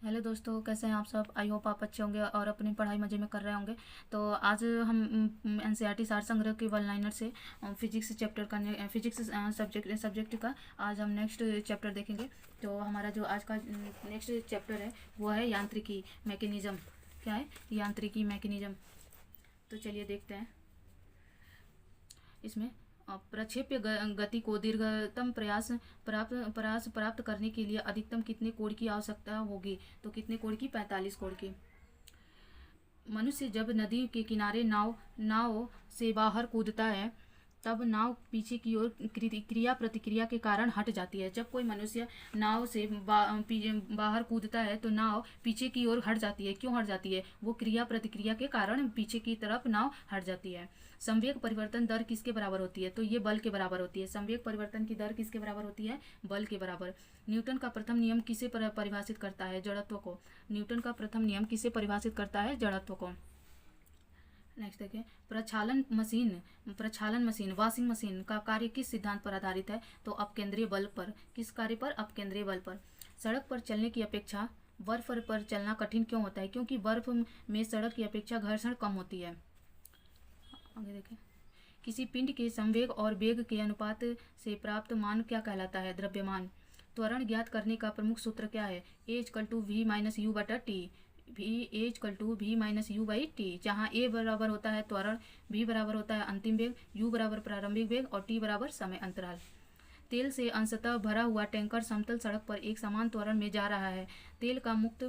Hello दोस्तों, कैसे हैं आप सब। आई होप आप अच्छे होंगे और अपनी पढ़ाई मज़े में कर रहे होंगे। तो आज हम एनसीईआरटी सार संग्रह के वन लाइनर से फिजिक्स चैप्टर का फिजिक्स सब्जेक्ट का आज हम नेक्स्ट चैप्टर देखेंगे। तो हमारा जो आज का नेक्स्ट चैप्टर है वो है यांत्रिकी मैकेनिज़्म। क्या है? यांत्रिकी मैकेनिज़्म। तो चलिए देखते हैं इसमें। प्रक्षेप्य गति को दीर्घतम प्रयास प्राप्त करने के लिए अधिकतम कितने कोण की आवश्यकता होगी? तो कितने कोण की? 45 कोण की। मनुष्य जब नदी के किनारे नाव नाव से बाहर कूदता है तब नाव पीछे की ओर क्रिया प्रतिक्रिया के कारण हट जाती है। जब कोई मनुष्य नाव से बाहर कूदता है तो नाव पीछे की ओर हट जाती है। क्यों हट जाती है? वो क्रिया प्रतिक्रिया के कारण पीछे की तरफ नाव हट जाती है। संवेग परिवर्तन दर किसके बराबर होती है? तो ये बल के बराबर होती है। संवेग परिवर्तन की दर किसके बराबर होती है? बल के बराबर। न्यूटन का प्रथम नियम किसे परिभाषित करता है? जड़त्व को। न्यूटन का प्रथम नियम किसे परिभाषित करता है? जड़त्व को। नेक्स्ट देखें। प्रक्षालन मशीन वॉशिंग मशीन का कार्य किस सिद्धांत पर आधारित है? तो अपकेंद्रीय बल पर। किस कार्य पर? अपकेंद्रीय बल पर। सड़क पर चलने की अपेक्षा बर्फ पर चलना कठिन क्यों होता है? क्योंकि बर्फ में सड़क की अपेक्षा घर्षण कम होती है। आगे देखें। किसी पिंड के संवेग और वेग के अनुपात से प्राप्त मान क्या कहलाता है? द्रव्यमान। त्वरण ज्ञात करने का प्रमुख सूत्र क्या है? A=v-u/t। v=v-u/t, जहाँ a बराबर होता है त्वरण, v बराबर होता है अंतिम वेग, u बराबर प्रारंभिक वेग और t बराबर समय अंतराल। तेल से अंशतः भरा हुआ टैंकर समतल सड़क पर एक समान त्वरण में जा रहा है। तेल का मुक्त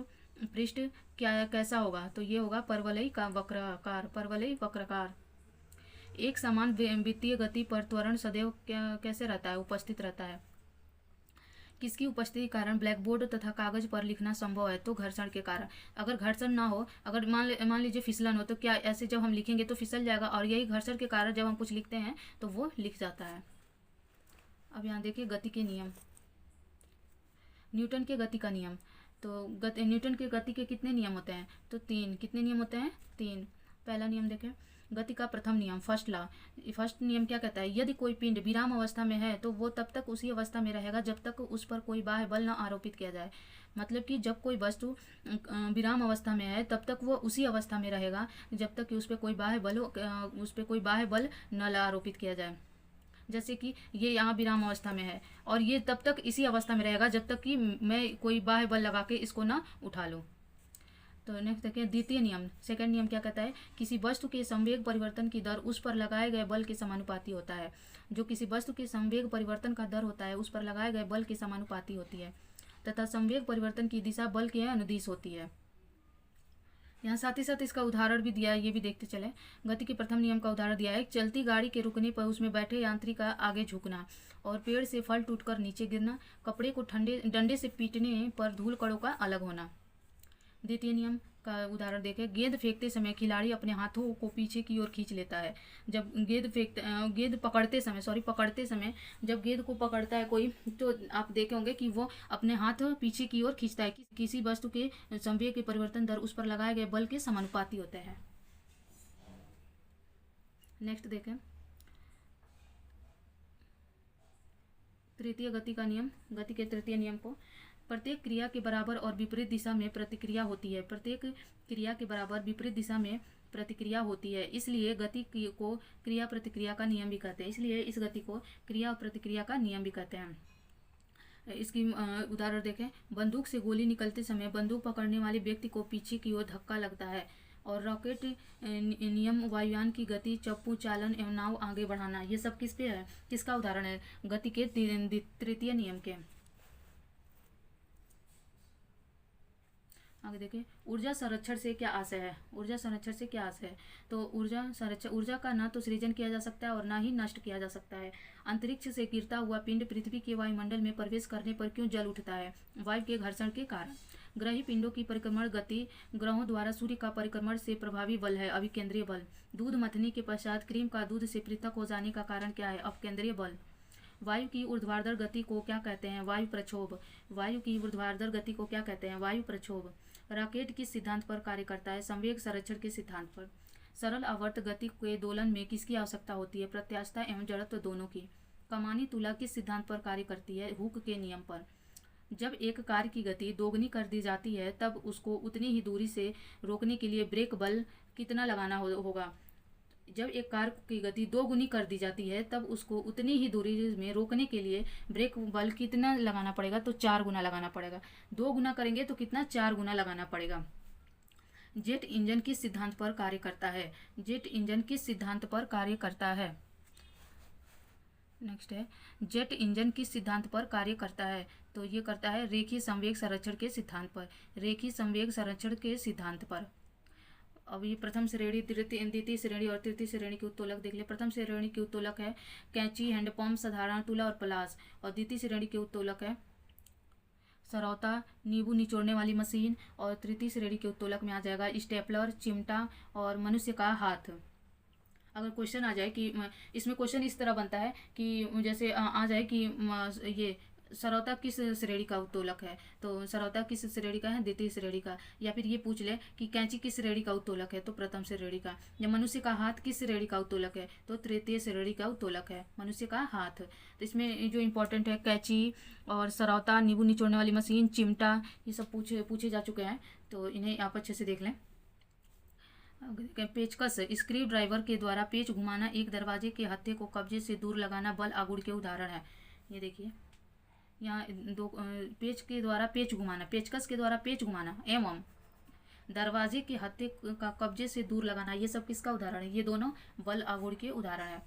पृष्ठ क्या कैसा होगा? तो ये होगा परवलयी का वक्राकार। परवलयी वक्राकार। एक समान वित्तीय गति पर त्वरण सदैव कैसे रहता है? उपस्थित रहता है। किसकी उपस्थिति के कारण ब्लैक बोर्ड तथा कागज पर लिखना संभव है? तो घर्षण के कारण। अगर घर्षण ना हो, अगर मान लीजिए फिसलन हो, तो क्या ऐसे जब हम लिखेंगे तो फिसल जाएगा, और यही घर्षण के कारण जब हम कुछ लिखते हैं तो वो लिख जाता है। अब यहाँ देखिए गति के नियम। न्यूटन के गति का नियम। तो न्यूटन के गति के कितने नियम होते हैं? तो 3। कितने नियम होते हैं? 3। पहला नियम देखें। गति का प्रथम नियम, फर्स्ट लॉ। फर्स्ट नियम क्या कहता है? यदि कोई पिंड विराम अवस्था में है तो वो तब तक उसी अवस्था में रहेगा जब तक उस पर कोई बाह्य बल न आरोपित किया जाए। मतलब कि जब कोई वस्तु विराम अवस्था में है तब तक वो उसी अवस्था में रहेगा जब तक कि उस पर कोई बाह्य बल न आरोपित किया जाए। जैसे कि ये यहाँ विराम अवस्था में है और ये तब तक इसी अवस्था में रहेगा जब तक कि मैं कोई बाह्य बल लगा के इसको ना उठा लूँ। तो नेक्स्ट देखें द्वितीय नियम। सेकंड नियम क्या कहता है? किसी वस्तु के संवेग परिवर्तन की दर उस पर लगाए गए बल के समानुपाती होता है। जो किसी वस्तु के संवेग परिवर्तन का दर होता है उस पर लगाए गए बल के समानुपाती होती है तथा संवेग परिवर्तन की दिशा बल के अनुदिश होती है। यहाँ साथ ही साथ इसका उदाहरण भी दिया है, ये भी देखते चले। गति के प्रथम नियम का उदाहरण दिया है। एक चलती गाड़ी के रुकने पर उसमें बैठे यात्री का आगे झुकना और पेड़ से फल टूटकर नीचे गिरना, कपड़े को ठंडे डंडे से पीटने पर धूल कणों का अलग होना। द्वितीय नियम का उदाहरण देखें। गेंद फेंकते समय खिलाड़ी अपने हाथों को पीछे की ओर खींच लेता है। जब गेंद पकड़ते समय जब गेंद को पकड़ता है कोई, तो आप देखे होंगे कि वो अपने हाथ पीछे की ओर खींचता है। किसी वस्तु के संवेग के परिवर्तन दर उस पर लगाए गए बल के समानुपाती होते हैं। नेक्स्ट देखें। तृतीय गति का नियम। गति के तृतीय नियम को। प्रत्येक क्रिया के बराबर और विपरीत दिशा में प्रतिक्रिया होती है। प्रत्येक क्रिया के बराबर विपरीत दिशा में प्रतिक्रिया होती है, इसलिए गति को क्रिया प्रतिक्रिया का नियम भी कहते हैं। इसलिए इस गति को क्रिया और प्रतिक्रिया का नियम भी कहते हैं। इसकी उदाहरण देखें। बंदूक से गोली निकलते समय बंदूक पकड़ने वाले व्यक्ति को पीछे की ओर धक्का लगता है। और रॉकेट नियम, वायुयान की गति, चप्पू चालन एवं नाव आगे बढ़ाना, ये सब किस पे है? किसका उदाहरण है? गति के तृतीय नियम के। आगे देखें। ऊर्जा संरक्षण से क्या आशय है? ऊर्जा संरक्षण से क्या आशय है? तो ऊर्जा का ना तो सृजन किया जा सकता है और ना ही नष्ट किया जा सकता है। अंतरिक्ष से गिरता हुआ पिंड पृथ्वी के वायुमंडल में प्रवेश करने पर क्यों जल उठता है? वायु के घर्षण के कारण। ग्रही पिंडों की परिक्रमण गति ग्रहों द्वारा सूर्य का परिक्रमण से प्रभावी बल है, अभिकेंद्रीय बल। दूध मथने के पश्चात क्रीम का दूध से पृथक हो जाने का कारण क्या है? अपकेंद्रीय बल। वायु की ऊर्ध्वाधर गति को क्या कहते हैं? वायु प्रक्षोभ। वायु की ऊर्ध्वाधर गति को क्या कहते हैं? वायु प्रक्षोभ। रॉकेट किस सिद्धांत पर कार्य करता है? संवेग संरक्षण के सिद्धांत पर। सरल आवर्त गति के दोलन में किसकी आवश्यकता होती है? प्रत्यास्थता एवं जड़त्व दोनों की। कमानी तुला किस सिद्धांत पर कार्य करती है? हुक के नियम पर। जब एक कार की गति दोगुनी कर दी जाती है तब उसको उतनी ही दूरी से रोकने के लिए ब्रेक बल कितना लगाना होगा। जब एक कार की गति दो गुनी कर दी जाती है तब उसको उतनी ही दूरी में रोकने के लिए ब्रेक बल कितना लगाना पड़ेगा, तो 4 गुना लगाना पड़ेगा। 2 गुना करेंगे तो कितना, 4 गुना लगाना पड़ेगा। जेट इंजन किस सिद्धांत पर कार्य करता है? जेट इंजन किस सिद्धांत पर कार्य करता है? नेक्स्ट है, जेट इंजन किस सिद्धांत पर कार्य करता है? तो ये करता है रेखीय संवेग संरक्षण के सिद्धांत पर। रेखीय संवेग संरक्षण के सिद्धांत पर। अब ये प्रथम श्रेणी, द्वितीय श्रेणी और तृतीय श्रेणी के उत्तोलक देख ले। प्रथम श्रेणी के उत्तोलक है कैंची, हैंडपंप, साधारण तुला और प्लास। और द्वितीय श्रेणी के उत्तोलक है सरौता, नींबू निचोड़ने वाली मशीन। और तृतीय श्रेणी के उत्तोलक में आ जाएगा स्टेपलर, चिमटा और मनुष्य का हाथ। अगर क्वेश्चन आ जाए कि इसमें क्वेश्चन इस तरह बनता है कि जैसे आ जाए कि ये सरौता किस श्रेणी का उत्तोलक है, तो सरौता किस श्रेणी का है, द्वितीय श्रेणी का। या फिर ये पूछ ले कि कैंची किस श्रेणी का उत्तोलक है, तो प्रथम श्रेणी का। या मनुष्य का हाथ किस श्रेणी का उत्तोलक है, तो तृतीय श्रेणी का उत्तोलक है मनुष्य का हाथ। तो इसमें जो इंपॉर्टेंट है कैंची और सरौता, नींबू निचोड़ने वाली मशीन, चिमटा, ये सब पूछे जा चुके हैं, तो इन्हें आप अच्छे से देख लें। पेचकस, स्क्रू ड्राइवर के द्वारा पेच घुमाना, एक दरवाजे के हत्थे को कब्जे से दूर लगाना बल आघूर्ण के उदाहरण है। ये देखिए यहाँ दो पेच के द्वारा पेच घुमाना, पेचकस के द्वारा पेच घुमाना एवं दरवाजे के हत्थे का कब्जे से दूर लगाना, ये सब किसका उदाहरण है? ये दोनों बल आघूर्ण के उदाहरण है।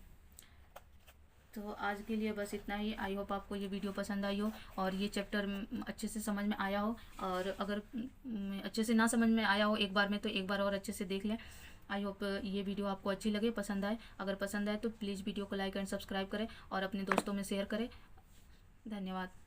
तो आज के लिए बस इतना ही। आई होप आपको ये वीडियो पसंद आई हो और ये चैप्टर अच्छे से समझ में आया हो। और अगर अच्छे से ना समझ में आया हो एक बार में, तो एक बार और अच्छे से देख लें। आई होप ये वीडियो आपको अच्छी लगे, पसंद आए। अगर पसंद आए तो प्लीज़ वीडियो को लाइक एंड सब्सक्राइब करें और अपने दोस्तों में शेयर करें। धन्यवाद।